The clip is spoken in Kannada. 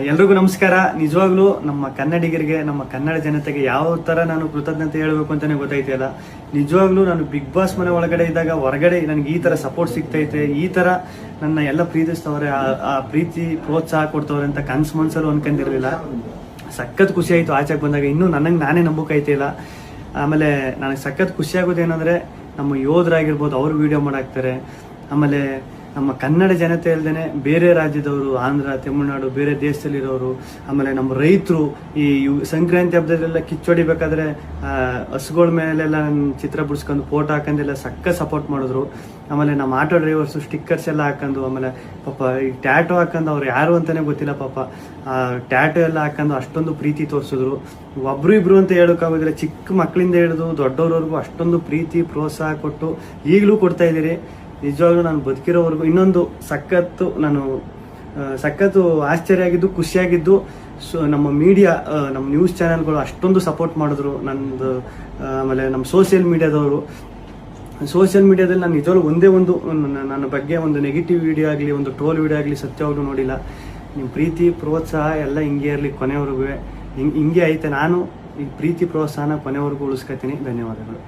ಎಲ್ರಿಗೂ ನಮಸ್ಕಾರ. ನಿಜವಾಗ್ಲೂ ನಮ್ಮ ಕನ್ನಡಿಗರಿಗೆ, ನಮ್ಮ ಕನ್ನಡ ಜನತೆಗೆ ಯಾವ ತರ ನಾನು ಕೃತಜ್ಞತೆ ಹೇಳಬೇಕು ಅಂತಾನೆ ಗೊತ್ತಾಯ್ತಿಲ್ಲ. ನಿಜವಾಗ್ಲೂ ನಾನು ಬಿಗ್ ಬಾಸ್ ಮನೆ ಒಳಗಡೆ ಇದ್ದಾಗ ಹೊರಗಡೆ ನನಗೆ ಈ ತರ ಸಪೋರ್ಟ್ ಸಿಗ್ತೈತೆ, ಈ ತರ ನನ್ನ ಎಲ್ಲ ಪ್ರೀತಿಸ್ತವ್ರೆ, ಆ ಪ್ರೀತಿ ಪ್ರೋತ್ಸಾಹ ಕೊಡ್ತವ್ರೆ ಅಂತ ಕನ್ಸ್ ಮನ್ಸಲ್ಲೂ ಅನ್ಕೊಂಡಿರ್ಲಿಲ್ಲ. ಸಖತ್ ಖುಷಿ ಆಯ್ತು ಆಚೆಗೆ ಬಂದಾಗ. ಇನ್ನೂ ನನಗೆ ನಾನೇ ನಂಬಕೈತಿಲ್ಲ. ಆಮೇಲೆ ನನಗೆ ಸಖತ್ ಖುಷಿ ಆಗೋದೇನಂದ್ರೆ, ನಮ್ಮ ಯೋಧರಾಗಿರ್ಬೋದು ಅವರು ವಿಡಿಯೋ ಮಾಡಾಕ್ತಾರೆ. ಆಮೇಲೆ ನಮ್ಮ ಕನ್ನಡ ಜನತೆ ಅಲ್ಲದೆ ಬೇರೆ ರಾಜ್ಯದವರು, ಆಂಧ್ರ, ತಮಿಳುನಾಡು, ಬೇರೆ ದೇಶದಲ್ಲಿರೋರು, ಆಮೇಲೆ ನಮ್ಮ ರೈತರು ಈ ಸಂಕ್ರಾಂತಿ ಹಬ್ಬದಲ್ಲೆಲ್ಲ ಕಿಚ್ಚೊಡಿಬೇಕಾದ್ರೆ ಹಸುಗಳ ಮೇಲೆಲ್ಲ ಚಿತ್ರ ಬಿಡಿಸ್ಕೊಂಡು ಫೋಟೋ ಹಾಕೊಂಡೆಲ್ಲ ಸಖತ್ ಸಪೋರ್ಟ್ ಮಾಡಿದ್ರು. ಆಮೇಲೆ ನಮ್ಮ ಆಟೋ ಡ್ರೈವರ್ಸು ಸ್ಟಿಕ್ಕರ್ಸ್ ಎಲ್ಲ ಹಾಕೊಂಡು, ಆಮೇಲೆ ಪಾಪ ಈ ಟ್ಯಾಟೋ ಹಾಕೊಂಡು, ಅವ್ರು ಯಾರು ಅಂತಾನೆ ಗೊತ್ತಿಲ್ಲ ಪಾಪ, ಟ್ಯಾಟೋ ಎಲ್ಲ ಹಾಕೊಂಡು ಅಷ್ಟೊಂದು ಪ್ರೀತಿ ತೋರಿಸಿದ್ರು. ಒಬ್ರು ಇಬ್ರು ಅಂತ ಹೇಳೋಕ್ಕಾಗೋದಿಲ್ಲ, ಚಿಕ್ಕ ಮಕ್ಕಳಿಂದ ಹಿಡಿದು ದೊಡ್ಡವ್ರವರೆಗೂ ಅಷ್ಟೊಂದು ಪ್ರೀತಿ ಪ್ರೋತ್ಸಾಹ ಕೊಟ್ಟು ಈಗಲೂ ಕೊಡ್ತಾ ಇದ್ದೀರಿ. ನಿಜವಾಗ್ಲೂ ನಾನು ಬದುಕಿರೋವರೆಗೂ ಇನ್ನೊಂದು ಸಖತ್ತು ಆಶ್ಚರ್ಯ ಆಗಿದ್ದು, ಖುಷಿಯಾಗಿದ್ದು. ನಮ್ಮ ಮೀಡಿಯಾ, ನಮ್ಮ ನ್ಯೂಸ್ ಚಾನೆಲ್ಗಳು ಅಷ್ಟೊಂದು ಸಪೋರ್ಟ್ ಮಾಡಿದ್ರು ನಂದು. ಆಮೇಲೆ ನಮ್ಮ ಸೋಷಿಯಲ್ ಮೀಡಿಯಾದಲ್ಲಿ ನಾನು ನಿಜವಾಗ್ಲೂ ಒಂದೇ ಒಂದು ನನ್ನ ಬಗ್ಗೆ ಒಂದು ನೆಗೆಟಿವ್ ವಿಡಿಯೋ ಆಗಲಿ, ಒಂದು ಟ್ರೋಲ್ ವಿಡಿಯೋ ಆಗಲಿ ಸತ್ಯವಾಗ್ಲೂ ನೋಡಿಲ್ಲ. ನಿಮ್ಮ ಪ್ರೀತಿ ಪ್ರೋತ್ಸಾಹ ಎಲ್ಲ ಹಿಂಗೆ ಇರಲಿ ಕೊನೆವರೆಗೂ. ಹಿಂಗೆ ಐತೆ. ನಾನು ಈ ಪ್ರೀತಿ ಪ್ರೋತ್ಸಾಹನ ಕೊನೆವರೆಗೂ ಉಳಿಸ್ಕೊತೀನಿ. ಧನ್ಯವಾದಗಳು.